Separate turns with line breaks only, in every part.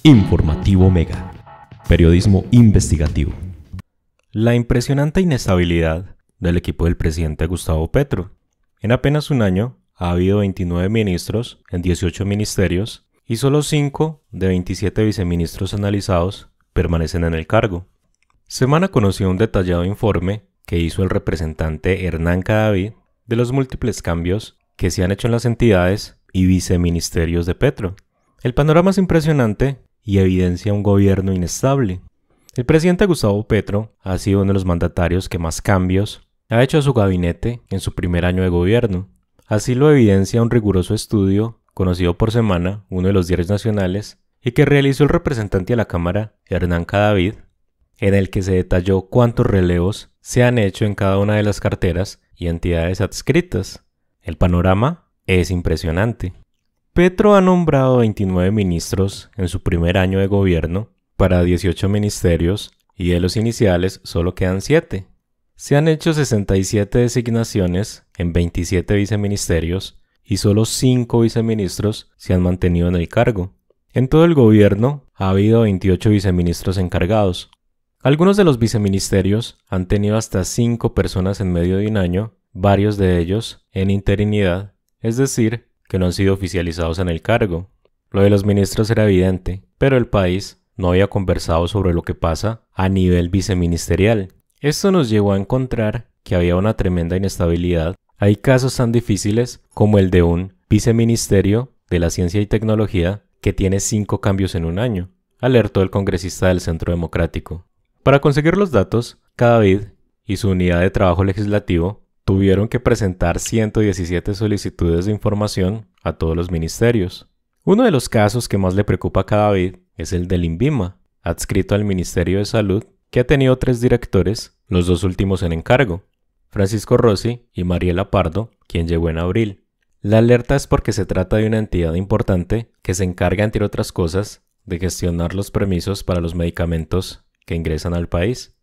Informativo Mega. Periodismo investigativo. La impresionante inestabilidad del equipo del presidente Gustavo Petro. En apenas un año ha habido 29 ministros en 18 ministerios y solo 5 de 27 viceministros analizados permanecen en el cargo. Semana conoció un detallado informe que hizo el representante Hernán Cadavid de los múltiples cambios que se han hecho en las entidades y viceministerios de Petro. El panorama es impresionante y evidencia un gobierno inestable. El presidente Gustavo Petro ha sido uno de los mandatarios que más cambios ha hecho a su gabinete en su primer año de gobierno. Así lo evidencia un riguroso estudio conocido por Semana, uno de los diarios nacionales, y que realizó el representante a la Cámara, Hernán Cadavid, en el que se detalló cuántos relevos se han hecho en cada una de las carteras y entidades adscritas. El panorama es impresionante. Petro ha nombrado 29 ministros en su primer año de gobierno para 18 ministerios y de los iniciales solo quedan 7. Se han hecho 67 designaciones en 27 viceministerios y solo 5 viceministros se han mantenido en el cargo. En todo el gobierno ha habido 28 viceministros encargados. Algunos de los viceministerios han tenido hasta 5 personas en medio de un año, varios de ellos en interinidad, es decir, que no han sido oficializados en el cargo. Lo de los ministros era evidente, pero el país no había conversado sobre lo que pasa a nivel viceministerial. Esto nos llevó a encontrar que había una tremenda inestabilidad. Hay casos tan difíciles como el de un viceministerio de la Ciencia y Tecnología que tiene 5 cambios en un año, alertó el congresista del Centro Democrático. Para conseguir los datos, Cadavid y su unidad de trabajo legislativo tuvieron que presentar 117 solicitudes de información a todos los ministerios. Uno de los casos que más le preocupa a Cadavid es el del INVIMA, adscrito al Ministerio de Salud, que ha tenido 3 directores, los 2 últimos en encargo, Francisco Rossi y Mariela Pardo, quien llegó en abril. La alerta es porque se trata de una entidad importante que se encarga, entre otras cosas, de gestionar los permisos para los medicamentos que ingresan al país.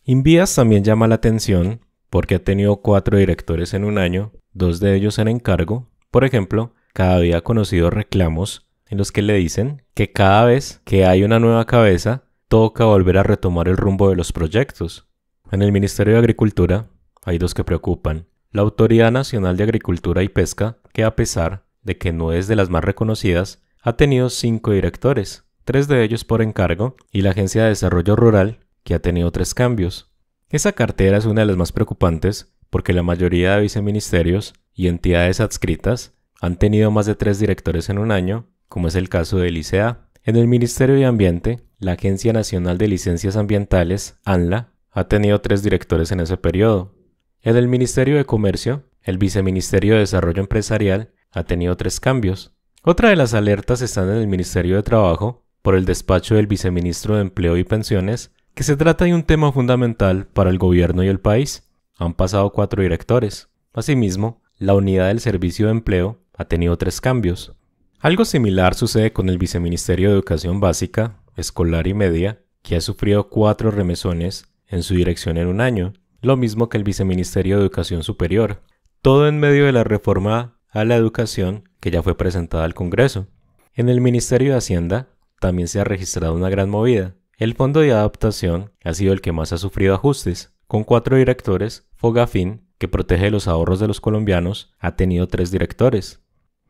Invías también llama la atención porque ha tenido 4 directores en un año, 2 de ellos en encargo. Por ejemplo, Cadavid ha conocido reclamos en los que le dicen que cada vez que hay una nueva cabeza, toca volver a retomar el rumbo de los proyectos. En el Ministerio de Agricultura hay 2 que preocupan. La Autoridad Nacional de Agricultura y Pesca, que a pesar de que no es de las más reconocidas, ha tenido 5 directores, 3 de ellos por encargo, y la Agencia de Desarrollo Rural, que ha tenido 3 cambios. Esa cartera es una de las más preocupantes porque la mayoría de viceministerios y entidades adscritas han tenido más de 3 directores en un año, como es el caso del ICA. En el Ministerio de Ambiente, la Agencia Nacional de Licencias Ambientales, ANLA, ha tenido 3 directores en ese periodo. En el Ministerio de Comercio, el Viceministerio de Desarrollo Empresarial ha tenido 3 cambios. Otra de las alertas están en el Ministerio de Trabajo, por el despacho del Viceministro de Empleo y Pensiones, que se trata de un tema fundamental para el gobierno y el país. Han pasado 4 directores. Asimismo, la Unidad del Servicio de Empleo ha tenido 3 cambios. Algo similar sucede con el Viceministerio de Educación Básica, Escolar y Media, que ha sufrido 4 remesones en su dirección en un año, lo mismo que el Viceministerio de Educación Superior. Todo en medio de la reforma a la educación que ya fue presentada al Congreso. En el Ministerio de Hacienda también se ha registrado una gran movida. El Fondo de Adaptación ha sido el que más ha sufrido ajustes. Con 4 directores, Fogafín, que protege los ahorros de los colombianos, ha tenido 3 directores.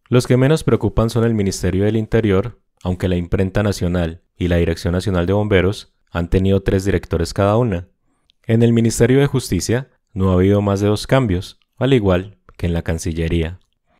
Los que menos preocupan son el Ministerio del Interior, aunque la Imprenta Nacional y la Dirección Nacional de Bomberos han tenido 3 directores cada una. En el Ministerio de Justicia no ha habido más de 2 cambios, al igual que en la Cancillería.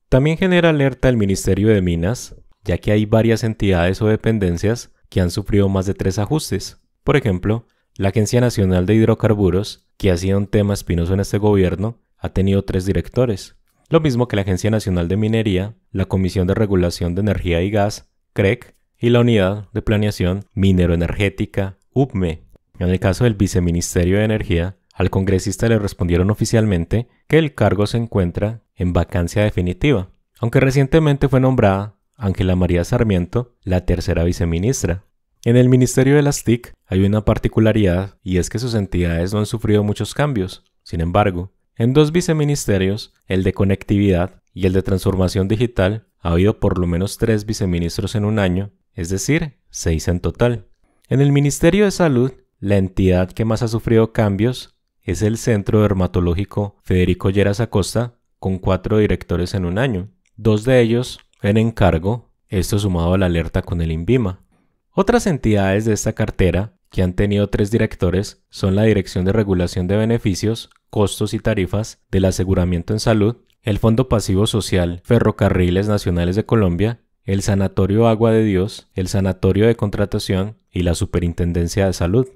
También genera alerta el Ministerio de Minas, ya que hay varias entidades o dependencias que han sufrido más de 3 ajustes. Por ejemplo, la Agencia Nacional de Hidrocarburos, que ha sido un tema espinoso en este gobierno, ha tenido 3 directores. Lo mismo que la Agencia Nacional de Minería, la Comisión de Regulación de Energía y Gas, CREC, y la Unidad de Planeación Minero-Energética, UPME. En el caso del Viceministerio de Energía, al congresista le respondieron oficialmente que el cargo se encuentra en vacancia definitiva, aunque recientemente fue nombrada Ángela María Sarmiento, la tercera viceministra. En el Ministerio de las TIC hay una particularidad y es que sus entidades no han sufrido muchos cambios. Sin embargo, en 2 viceministerios, el de Conectividad y el de Transformación Digital, ha habido por lo menos 3 viceministros en un año es decir, 6 en total. En el Ministerio de Salud, la entidad que más ha sufrido cambios es el Centro Dermatológico Federico Lleras Acosta, con 4 directores en un año. 2 de ellos en encargo, esto sumado a la alerta con el INVIMA. Otras entidades de esta cartera que han tenido 3 directores son la Dirección de Regulación de Beneficios, Costos y Tarifas del Aseguramiento en Salud, el Fondo Pasivo Social Ferrocarriles Nacionales de Colombia, el Sanatorio Agua de Dios, el Sanatorio de Contratación y la Superintendencia de Salud.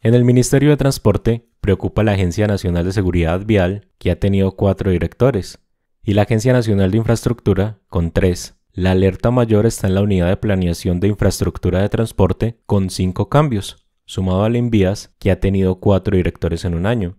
En el Ministerio de Transporte preocupa la Agencia Nacional de Seguridad Vial, que ha tenido 4 directores, y la Agencia Nacional de Infraestructura, con 3. La alerta mayor está en la Unidad de Planeación de Infraestructura de Transporte, con 5 cambios, sumado al Envías, que ha tenido 4 directores en un año.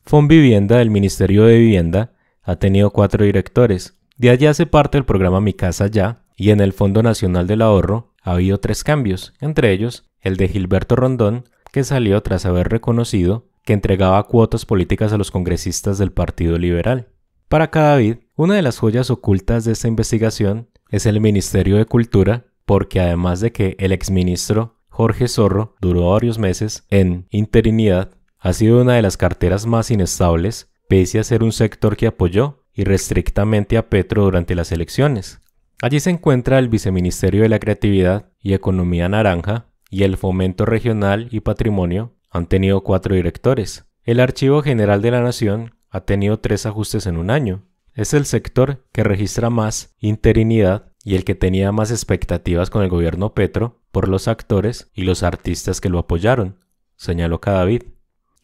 Fonvivienda del Ministerio de Vivienda ha tenido 4 directores. De allí hace parte el programa Mi Casa Ya, y en el Fondo Nacional del Ahorro ha habido 3 cambios, entre ellos el de Gilberto Rondón, que salió tras haber reconocido que entregaba cuotas políticas a los congresistas del Partido Liberal. Para Cadavid, una de las joyas ocultas de esta investigación es el Ministerio de Cultura, porque además de que el exministro Jorge Zorro duró varios meses en interinidad, ha sido una de las carteras más inestables, pese a ser un sector que apoyó irrestrictamente a Petro durante las elecciones. Allí se encuentra el Viceministerio de la Creatividad y Economía Naranja, y el Fomento Regional y Patrimonio han tenido 4 directores. El Archivo General de la Nación ha tenido 3 ajustes en un año. Es el sector que registra más interinidad y el que tenía más expectativas con el gobierno Petro por los actores y los artistas que lo apoyaron, señaló Cadavid.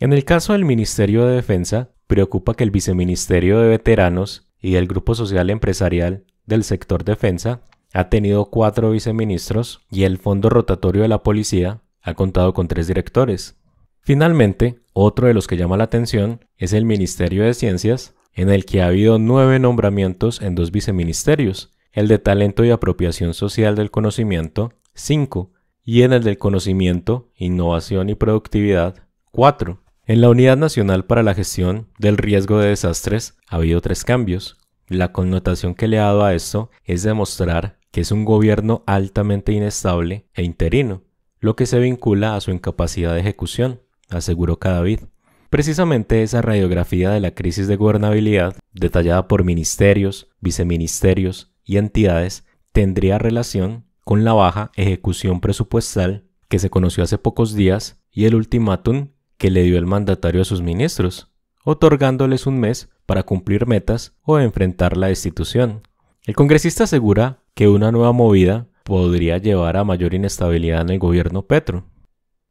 En el caso del Ministerio de Defensa, preocupa que el Viceministerio de Veteranos y el Grupo Social Empresarial del sector defensa ha tenido 4 viceministros y el Fondo Rotatorio de la Policía ha contado con 3 directores. Finalmente, otro de los que llama la atención es el Ministerio de Ciencias, en el que ha habido 9 nombramientos en 2 viceministerios, el de Talento y Apropiación Social del Conocimiento, 5, y en el del Conocimiento, Innovación y Productividad, 4. En la Unidad Nacional para la Gestión del Riesgo de Desastres ha habido 3 cambios. La connotación que le ha dado a esto es demostrar que es un gobierno altamente inestable e interino, lo que se vincula a su incapacidad de ejecución, aseguró Cadavid. Precisamente esa radiografía de la crisis de gobernabilidad, detallada por ministerios, viceministerios y entidades, tendría relación con la baja ejecución presupuestal que se conoció hace pocos días y el ultimátum que le dio el mandatario a sus ministros, otorgándoles un mes para cumplir metas o enfrentar la destitución. El congresista asegura que una nueva movida podría llevar a mayor inestabilidad en el gobierno Petro.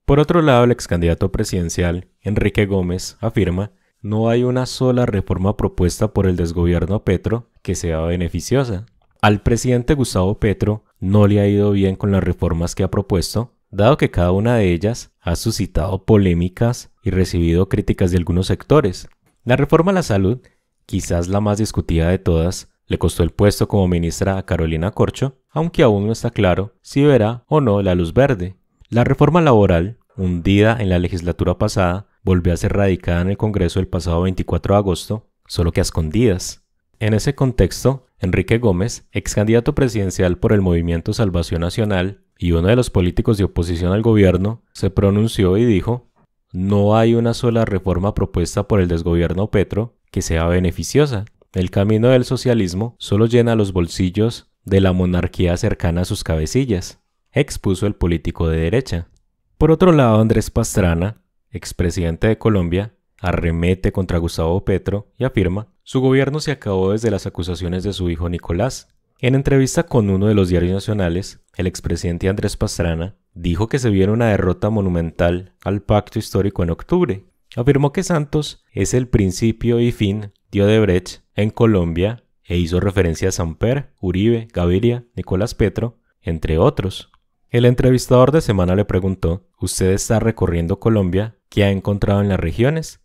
Por otro lado, el ex candidato presidencial, Enrique Gómez, afirma: no hay una sola reforma propuesta por el desgobierno Petro que sea beneficiosa. Al presidente Gustavo Petro no le ha ido bien con las reformas que ha propuesto, dado que cada una de ellas ha suscitado polémicas y recibido críticas de algunos sectores. La reforma a la salud, quizás la más discutida de todas, le costó el puesto como ministra a Carolina Corcho, aunque aún no está claro si verá o no la luz verde. La reforma laboral, hundida en la legislatura pasada, volvió a ser radicada en el Congreso el pasado 24 de agosto, solo que a escondidas. En ese contexto, Enrique Gómez, ex candidato presidencial por el Movimiento Salvación Nacional y uno de los políticos de oposición al gobierno, se pronunció y dijo: no hay una sola reforma propuesta por el desgobierno Petro que sea beneficiosa. El camino del socialismo solo llena los bolsillos de la monarquía cercana a sus cabecillas, expuso el político de derecha. Por otro lado, Andrés Pastrana, expresidente de Colombia, arremete contra Gustavo Petro y afirma: su gobierno se acabó desde las acusaciones de su hijo Nicolás. En entrevista con uno de los diarios nacionales, el expresidente Andrés Pastrana dijo que se viene una derrota monumental al pacto histórico en octubre. Afirmó que Santos es el principio y fin de Odebrecht en Colombia e hizo referencia a Samper, Uribe, Gaviria, Nicolás Petro, entre otros. El entrevistador de Semana le preguntó: ¿usted está recorriendo Colombia? ¿Qué ha encontrado en las regiones?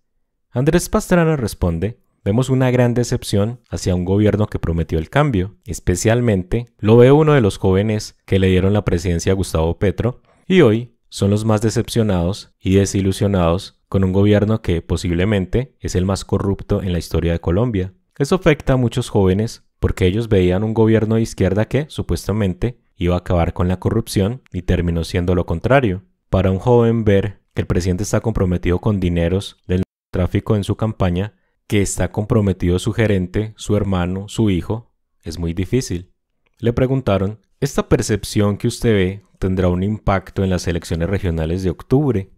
Andrés Pastrana responde: vemos una gran decepción hacia un gobierno que prometió el cambio. Especialmente lo ve uno de los jóvenes que le dieron la presidencia a Gustavo Petro y hoy son los más decepcionados y desilusionados con un gobierno que posiblemente es el más corrupto en la historia de Colombia. Eso afecta a muchos jóvenes porque ellos veían un gobierno de izquierda que, supuestamente, iba a acabar con la corrupción y terminó siendo lo contrario. Para un joven ver que el presidente está comprometido con dineros del tráfico en su campaña, que está comprometido su gerente, su hermano, su hijo, es muy difícil. Le preguntaron, ¿esta percepción que usted ve tendrá un impacto en las elecciones regionales de octubre?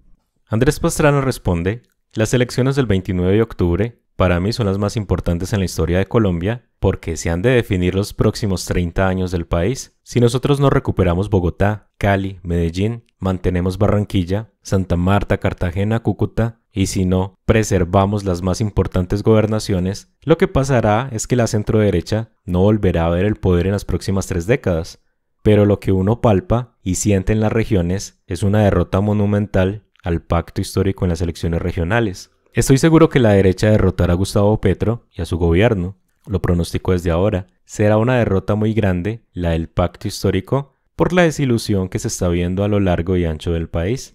Andrés Pastrana responde, las elecciones del 29 de octubre para mí son las más importantes en la historia de Colombia porque se han de definir los próximos 30 años del país. Si nosotros no recuperamos Bogotá, Cali, Medellín, mantenemos Barranquilla, Santa Marta, Cartagena, Cúcuta, y si no preservamos las más importantes gobernaciones, lo que pasará es que la centroderecha no volverá a ver el poder en las próximas 3 décadas. Pero lo que uno palpa y siente en las regiones es una derrota monumental al pacto histórico en las elecciones regionales. Estoy seguro que la derecha derrotará a Gustavo Petro y a su gobierno. Lo pronostico desde ahora. Será una derrota muy grande, la del pacto histórico, por la desilusión que se está viendo a lo largo y ancho del país.